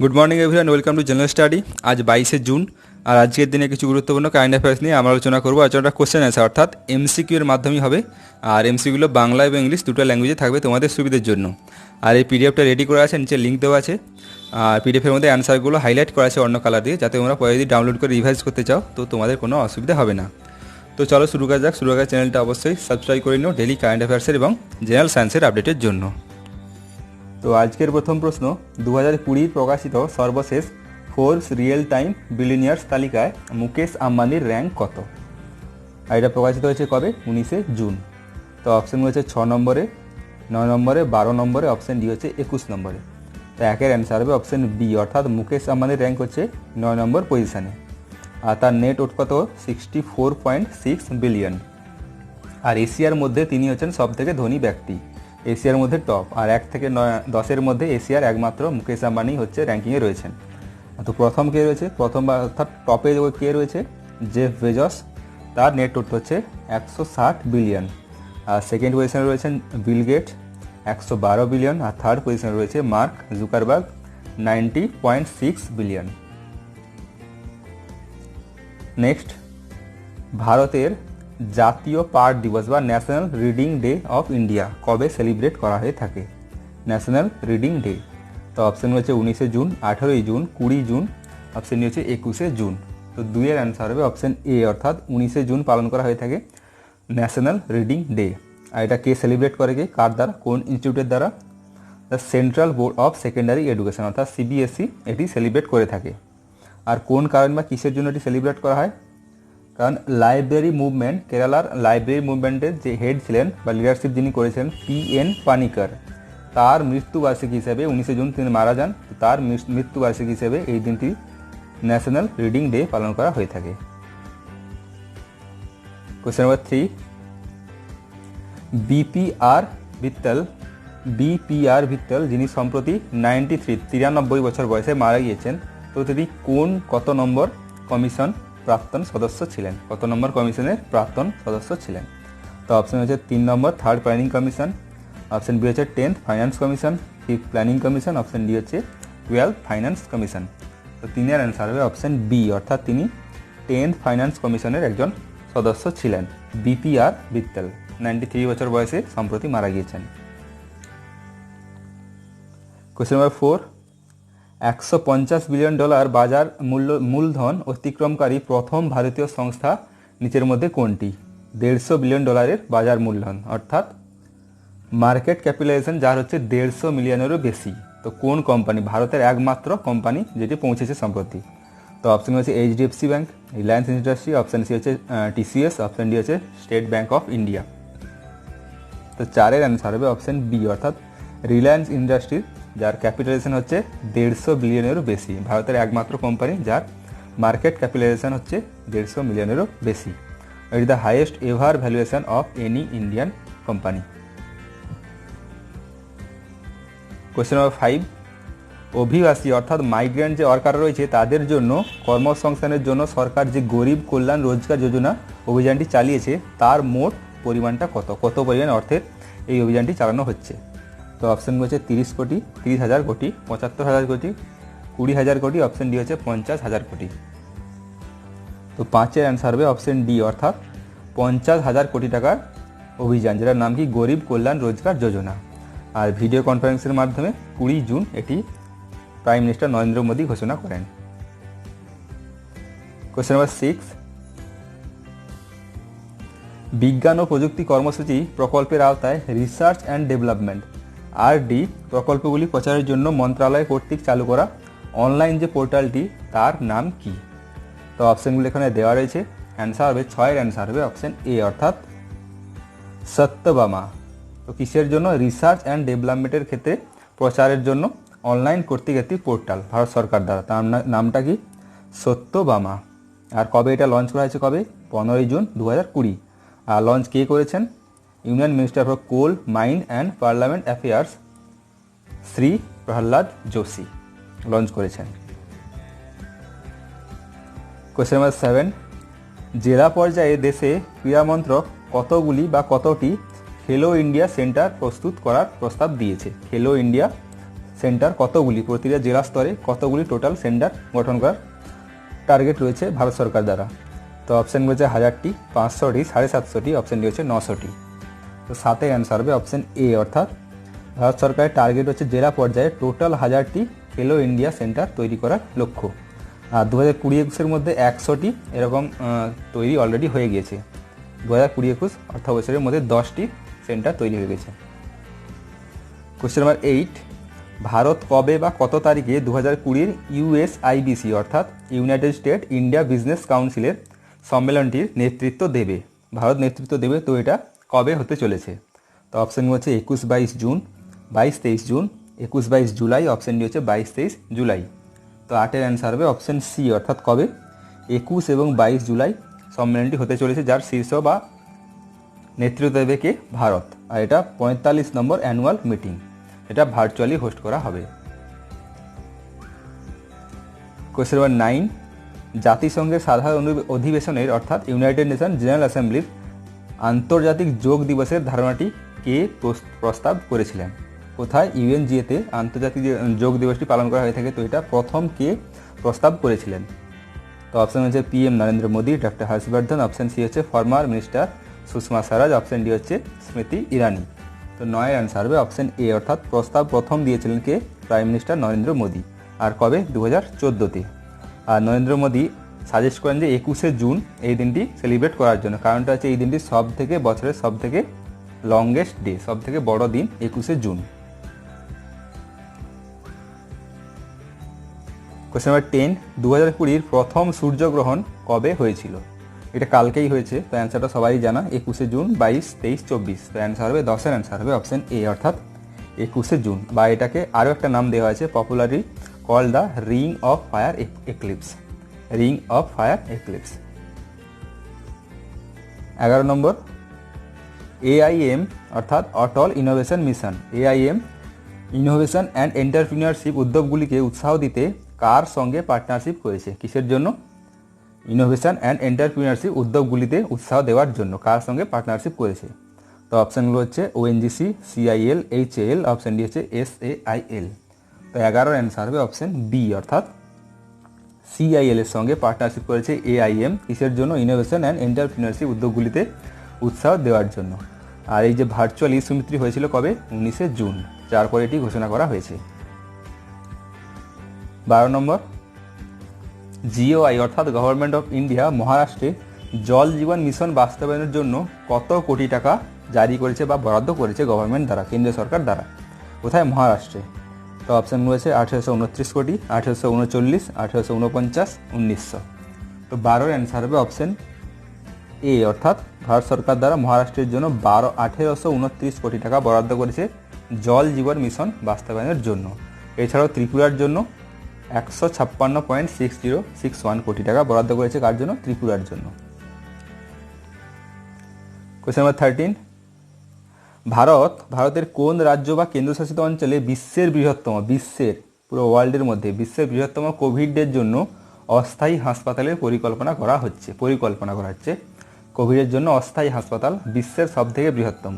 Good morning everyone, welcome to general study. আজ 22 June, আর আজকের দিনে কিছু গুরুত্বপূর্ণ কারেন্ট অ্যাফেয়ার্স নিয়ে আমরা আলোচনা করবো। আলোচনাটা কোশ্চেন অ্যান্সার অর্থাৎ এমসিকিউ এর মাধ্যমেই হবে। আর এমসিকিউগুলো বাংলা এবং ইংলিশ দুটো ল্যাঙ্গুয়েজে থাকবে তোমাদের সুবিধার জন্য। আর এই পিডিএফটা রেডি করা আছে, নিচে লিঙ্ক দেওয়া আছে। আর পিডিএফের মধ্যে অ্যান্সারগুলো হাইলাইট করা আছে অন্য কালার দিয়ে, যাতে তোমরা পরে যদি ডাউনলোড করে রিভাইজ করতে চাও তো তোমাদের কোনো অসুবিধা হবে না। তো চলো শুরু করা যাক। শুরু করার চ্যানেলটা অবশ্যই সাবস্ক্রাইব করে নিও ডেলি কারেন্ট অ্যাফেয়ার্সের এবং জেনারেল সায়েন্সের আপডেটের জন্য। তো আজকের প্রথম প্রশ্ন, 2020 প্রকাশিত সর্বশেষ ফোর্বস রিয়েল টাইম বিলিয়নিয়ার্স তালিকায় মুকেশ আম্বানির র্যাঙ্ক কত? আর এটা প্রকাশিত হয়েছে কবে? 19 জুন। তো অপশান হচ্ছে 6 নম্বরে, 9 নম্বরে, 12 নম্বরে, অপশান ডি হচ্ছে 21 নম্বরে। তো একের অ্যান্সার হবে অপশান বি, অর্থাৎ মুকেশ আম্বানির র্যাঙ্ক হচ্ছে 9 নম্বর পজিশানে। আর তার নেট ওর্থ কত? 64.6 বিলিয়ন। আর এশিয়ার মধ্যে তিনি হচ্ছেন সব থেকে ধনী ব্যক্তি, এশিয়ার মধ্যে টপ। আর 1 থেকে 10-এর মধ্যে এশিয়ার একমাত্র মুকেশ আম্বানি হচ্ছে র্যাঙ্কিংয়ে রয়েছেন। তো প্রথম কে রয়েছে? প্রথমবার অর্থাৎ টপে কে রয়েছে? জেফ বেজস, তার নেট ওর্থ হচ্ছে 160 বিলিয়ন। আর সেকেন্ড পজিশনে রয়েছেন বিল গেট, 112 বিলিয়ন। আর থার্ড পজিশনে রয়েছে মার্ক জুকারবার্গ, 90.6 বিলিয়ন। নেক্সট, ভারতের জাতীয় পাঠ দিবস বা national reading day of India কবে সেলিব্রেট করা হয়ে থাকে? National reading day. তো অপশান হচ্ছে 19 জুন, 18 জুন, 20 জুন, অপশান হচ্ছে 21 জুন। তো দুইয়ের অ্যান্সার হবে অপশান এ, অর্থাৎ 19 জুন পালন করা হয়ে থাকে ন্যাশনাল রিডিং ডে। আর এটা কে সেলিব্রেট করে, কে, কার দ্বারা, কোন ইনস্টিটিউটের দ্বারা? The central board of secondary education অর্থাৎ সিবিএসই এটি সেলিব্রেট করে থাকে। আর কোন কারণ বা কিসের জন্য এটি সেলিব্রেট করা হয়? কারণ লাইব্রেরি মুভমেন্ট, কেরালার লাইব্রেরি মুভমেন্টের যে হেড ছিলেন বা লিডারশিপ যিনি করেছিলেন, PN পানিকর, তার মৃত্যুবার্ষিকী হিসেবে 19 জুন তিনি মারা যান। তার মৃত্যুবার্ষিকী হিসেবে এই দিনটি ন্যাশনাল রিডিং ডে পালন করা হয়ে থাকে। কোশ্চেন নাম্বার 3, বিপিআর ভিত্তল যিনি সম্প্রতি 93 বছর বয়সে মারা গিয়েছেন, তো তিনি কত নম্বর কমিশন প্রাক্তন সদস্য ছিলেন? কত নম্বর কমিশনের প্রাক্তন সদস্য ছিলেন? তো অপশন হচ্ছে 3 নম্বর third planning commission, option B হচ্ছে 10th finance commission, 5th planning commission, option D হচ্ছে 12th ফাইন্যান্স কমিশন। তো তিনের অ্যান্সার হবে অপশন বি, অর্থাৎ তিনি 10th ফাইন্যান্স কমিশনের একজন সদস্য ছিলেন। বিপিআর ভিত্তল 93 বছর বয়সে সম্প্রতি মারা গিয়েছেন। কোশ্চেন নাম্বার 4, $150 বিলিয়ন বাজার মূলধন অতিক্রমকারী প্রথম ভারতীয় সংস্থা নিচের মধ্যে কোনটি? $150 বিলিয়ন বাজার মূলধন, অর্থাৎ মার্কেট ক্যাপিটালাইজেশন যার হচ্ছে 150 মিলিয়নেরও বেশি। তো কোন কোম্পানি? ভারতের একমাত্র কোম্পানি যেটি পৌঁছেছে সম্প্রতি। তো অপশন হচ্ছে HDFC bank, Reliance Industry, option C হচ্ছে TCS, অপশন ডি হচ্ছে স্টেট ব্যাংক অফ ইন্ডিয়া। তো 4-এর অ্যান্সার হবে অপশন বি, অর্থাৎ রিলায়েন্স ইন্ডাস্ট্রিজ, যার ক্যাপিটালাইজেশন হচ্ছে 150 বিলিয়নেরও বেশি। ভারতের একমাত্র কোম্পানি যার মার্কেট ক্যাপিটালাইজেশন হচ্ছে 150 মিলিয়নেরও বেশি। It is the highest ever valuation of any Indian company. Question number 5, অভিবাসী অর্থাৎ মাইগ্রেন্ট যে ওয়ার্কার রয়েছে তাদের জন্য কর্মসংস্থানের জন্য সরকার যে গরিব কল্যাণ রোজগার যোজনা অভিযানটি চালিয়েছে তার মোট পরিমাণটা কত? কত পরিমাণ অর্থের এই অভিযানটি চালানো হচ্ছে? তো অপশন হচ্ছে 30 কোটি, 30,000 কোটি, 75,000 কোটি, 20,000 কোটি, অপশন ডি হচ্ছে 50,000 কোটি। তো 5-এর অ্যান্সার হবে অপশন ডি, অর্থাৎ 50,000 কোটি টাকার অভিযান, যেটার নাম কি গরিব কল্যাণ রোজগার যোজনা। আর ভিডিও কনফারেন্সের মাধ্যমে 20 জুন এটি প্রাইম মিনিস্টার নরেন্দ্র মোদী ঘোষণা করেন। কোয়েশ্চেন নাম্বার 6, বিজ্ঞান ও প্রযুক্তি কর্মসূচি প্রকল্পের আওতায় রিসার্চ অ্যান্ড ডেভেলপমেন্ট RD প্রকল্পগুলি প্রচারের জন্য মন্ত্রণালয় কর্তৃক চালু করা অনলাইন যে পোর্টালটি তার নাম কি? তো অপশনগুলো এখানে দেওয়া রয়েছে। অ্যান্সার হবে 6-এর অ্যান্সার হবে অপশন এ, অর্থাৎ সত্যভামা। তো কিসের জন্য? রিসার্চ অ্যান্ড ডেভেলপমেন্টের ক্ষেত্রে প্রচারের জন্য অনলাইন কর্তৃক একটি পোর্টাল ভারত সরকার দ্বারা, তার নামটা কি? সত্যভামা। আর কবে এটা লঞ্চ করা হয়েছে? কবে? 15 জুন 2020। আর লঞ্চ কে করেছেন? Union minister for coal, mine and parliament affairs Shri Prahlad Joshi launch করেছেন। কোয়েশ্চেন নাম্বার 7, জেলা পর্যায়ে দেশে ক্রীড়া মন্ত্রক কতগুলি বা কতটি খেলো ইন্ডিয়া সেন্টার প্রস্তুত করার প্রস্তাব দিয়েছে? খেলো ইন্ডিয়া সেন্টার কতগুলি, প্রতিটা জেলা স্তরে কতগুলি টোটাল সেন্টার গঠন করার টার্গেট রয়েছে ভারত সরকার দ্বারা? তো অপশান রয়েছে 1000টি, 500টি, 750টি, অপশান ডি হচ্ছে 900টি। তো 7-এর অ্যান্সার হবে অপশান এ, অর্থাৎ ভারত সরকারের টার্গেট হচ্ছে জেলা পর্যায়ে টোটাল 1000টি খেলো ইন্ডিয়া সেন্টার তৈরি করার লক্ষ্য। আর 2020-21 মধ্যে 100টি এরকম তৈরি অলরেডি হয়ে গিয়েছে। 2020-21 অর্থ বছরের মধ্যে 10টি সেন্টার তৈরি হয়ে গেছে। কোশ্চেন নাম্বার 8, ভারত কবে বা কত তারিখে 2020 ইউএসআইবিসি অর্থাৎ ইউনাইটেড স্টেট ইন্ডিয়া বিজনেস কাউন্সিলের সম্মেলনটির নেতৃত্ব দেবে? ভারত নেতৃত্ব দেবে, তো এটা কবে হতে চলেছে? তো অপশান হচ্ছে 21-22 June, 22-23 June, 21-22 July, option D হচ্ছে 22-23 জুলাই। তো 8-এর অ্যান্সার হবে অপশান সি, অর্থাৎ কবে? 21 এবং 22 জুলাই সম্মেলনটি হতে চলেছে, যার শীর্ষ বা নেতৃত্ব দেবে কে? ভারত। আর এটা 45 নম্বর অ্যানুয়াল মিটিং, এটা ভার্চুয়ালি হোস্ট করা হবে। কোয়েশ্চেন নাম্বার 9, জাতিসংঘের সাধারণ অধিবেশনের অর্থাৎ ইউনাইটেড নেশন জেনারেল অ্যাসেম্বলির আন্তর্জাতিক যোগ দিবসের ধারণাটি কে প্রস্তাব করেছিলেন? কোথায়? ইউএনজিএতে আন্তর্জাতিক যোগ দিবসটি পালন করা হয়ে থাকে, তো এটা প্রথম কে প্রস্তাব করেছিলেন? তো অপশান হচ্ছে PM Narendra Modi, doctor Harshvardhan, option C হচ্ছে former minister Sushma Swaraj, option D হচ্ছে স্মৃতি ইরানি। তো 9-এর অ্যান্সার হবে অপশান এ, অর্থাৎ প্রস্তাব প্রথম দিয়েছিলেন কে? Prime minister Narendra Modi. আর কবে? 2014-তে। আর নরেন্দ্র মোদী সাজেস্ট করেন যে 21শে জুন এই দিনটি সেলিব্রেট করার জন্য। কারণটা হচ্ছে এই দিনটি বছরের সব থেকে লংগেস্ট ডে, সব থেকে বড় দিন 21শে জুন। কোয়েশ্চেন নাম্বার 10, 2020 প্রথম সূর্যগ্রহণ কবে হয়েছিল? এটা কালকেই হয়েছে, তো অ্যান্সারটা সবাই জানা, 21শে জুন, 22, 23, 24। তো অ্যান্সার হবে 10-এর অ্যান্সার হবে অপশান এ, অর্থাৎ 21শে জুন, বা এটাকে আরও একটা নাম দেওয়া হয়েছে, popularly call the ring of fire eclipse, ring of fire eclipse. 11 নম্বর, AIM অর্থাৎ Atal innovation mission, AIM innovation and entrepreneurship উদ্যোগগুলিকে উৎসাহ দিতে কার সঙ্গে পার্টনারশিপ করেছে? কিসের জন্য? ইনোভেশন অ্যান্ড এন্টারপ্রিনিয়রশিপ উদ্যোগগুলিতে উৎসাহ দেওয়ার জন্য কার সঙ্গে পার্টনারশিপ করেছে? তো অপশানগুলো হচ্ছে ONGC, CIL, HAL, option D হচ্ছে SAIL। তো 11-এর অ্যান্সার হবে অপশান বি, অর্থাৎ CIL এর সঙ্গে পার্টনারশিপ করেছে AIM, কিসের জন্য? ইনোভেশন অ্যান্ড এন্টারপ্রিনিয়রশিপ উদ্যোগগুলিতে উৎসাহ দেওয়ার জন্য। আর এই যে ভার্চুয়াল ই-সুমিত্রি হয়েছিল কবে? 19শে জুন, যার পরে এটি ঘোষণা করা হয়েছে। 12 নম্বর, GOI অর্থাৎ গভর্নমেন্ট অফ ইন্ডিয়া মহারাষ্ট্রে জল জীবন মিশন বাস্তবায়নের জন্য কত কোটি টাকা জারি করেছে বা বরাদ্দ করেছে গভর্নমেন্ট দ্বারা, কেন্দ্রীয় সরকার দ্বারা? কোথায়? মহারাষ্ট্রে। তো অপশান রয়েছে 1829 কোটি, 1839, 1849, 1900। তো 12-এর অ্যান্সার হবে অপশান এ, অর্থাৎ ভারত সরকার দ্বারা মহারাষ্ট্রের জন্য 1829 কোটি টাকা বরাদ্দ করেছে জল জীবন মিশন বাস্তবায়নের জন্য। এছাড়াও ত্রিপুরার জন্য 156.6061 কোটি টাকা বরাদ্দ করেছে, কার জন্য? ত্রিপুরার জন্য। কোয়েশ্চেন নাম্বার 13, ভারতের কোন রাজ্য বা কেন্দ্রশাসিত অঞ্চলে বিশ্বের পুরো ওয়ার্ল্ডের মধ্যে বিশ্বের বৃহত্তম কোভিডের জন্য অস্থায়ী হাসপাতালের পরিকল্পনা করা হচ্ছে? কোভিডের জন্য অস্থায়ী হাসপাতাল বিশ্বের সব থেকে বৃহত্তম।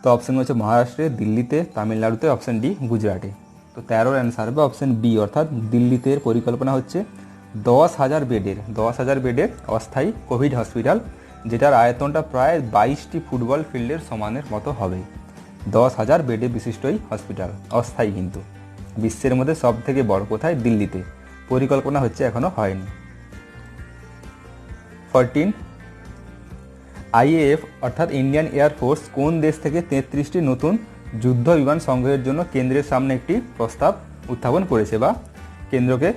তো অপশান হচ্ছে মহারাষ্ট্রে, দিল্লিতে, তামিলনাড়ুতে, অপশান ডি গুজরাটে। তো 13-এর অ্যান্সার হবে অপশান বি, অর্থাৎ দিল্লিতে পরিকল্পনা হচ্ছে 10,000 বেডের অস্থায়ী কোভিড হসপিটাল, যেটার আয়তনটা প্রায় 22টি ফুটবল ফিল্ডের সমানের মতো হবে। 10,000 বেডে বিশিষ্ট এই হসপিটাল, অস্থায়ী কিন্তু, বিশ্বের মধ্যে সব থেকে বড়। কোথায়? দিল্লিতে। পরিকল্পনা হচ্ছে, এখনো হয়নি। 14, IAF অর্থাৎ ইন্ডিয়ান এয়ারফোর্স কোন দেশ থেকে 33টি নতুন যুদ্ধ বিমান সংগ্রহের জন্য কেন্দ্রের সামনে একটি প্রস্তাব উত্থাপন করেছে, বা কেন্দ্রকে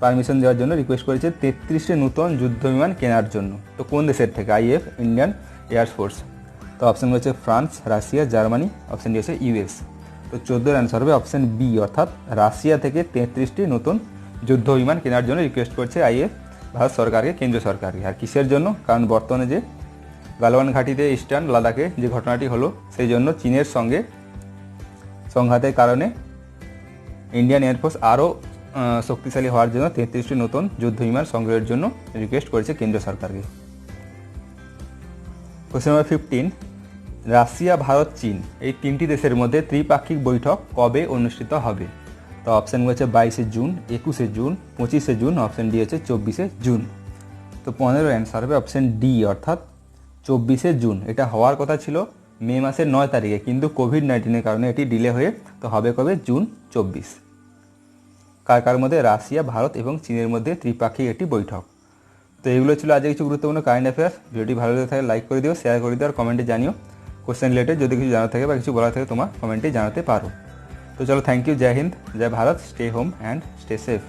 পারমিশন দেওয়ার জন্য রিকোয়েস্ট করেছে 33টি নতুন যুদ্ধ বিমান কেনার জন্য? তো কোন দেশের থেকে? IAF, Indian air force. তো অপশান রয়েছে France, Russia, Germany, option D হচ্ছে US। তো 14-এর অ্যান্সার হবে অপশান বি, অর্থাৎ রাশিয়া থেকে 33টি নতুন যুদ্ধ বিমান কেনার জন্য রিকোয়েস্ট করছে IAF ভারত সরকারকে, কেন্দ্রীয় সরকারকে। আর কিসের জন্য? কারণ বর্তমানে যে গালওয়ান ঘাটিতে ইস্টার্ন লাদাখে যে ঘটনাটি হলো, সেই জন্য চীনের সঙ্গে সংঘাতের কারণে ইন্ডিয়ান এয়ারফোর্স আরও শক্তিশালী হওয়ার জন্য 33টি নতুন যুদ্ধ বিমান সংগ্রহের জন্য রিকোয়েস্ট করেছে কেন্দ্রীয় সরকারকে। কোশ্চেন নাম্বার 15, রাশিয়া, ভারত, চীন এই তিনটি দেশের মধ্যে ত্রিপাক্ষিক বৈঠক কবে অনুষ্ঠিত হবে? তো অপশানগুলো হচ্ছে 22শে জুন, 21শে জুন, 25শে জুন, অপশান ডি হচ্ছে 24শে জুন। তো 15 অ্যান্সার হবে অপশান ডি অর্থাৎ 24শে জুন। এটা হওয়ার কথা ছিল মে মাসের 9 তারিখে, কিন্তু কোভিড-19-এর কারণে এটি ডিলে হয়ে তো হবে কবে, জুন 24। কার কার মধ্যে, রাশিয়া, ভারত এবং চীনের মধ্যে ত্রিপাক্ষিক একটি বৈঠক। তো এগুলো ছিল আজকে কিছু গুরুত্বপূর্ণ কারেন্ট অ্যাফেয়ার্স। ভিডিওটি ভালো লেগে থাকে লাইক করে দিও, শেয়ার করে দিও আর কমেন্টে জানিও। কোশ্চেন রিলেটেড যদি কিছু জানার থাকে বা কিছু বলার থাকে তোমার কমেন্টে জানাতে পারো। তো চলো, থ্যাংক ইউ, জয় হিন্দ, জয় Bharat, stay home and stay safe.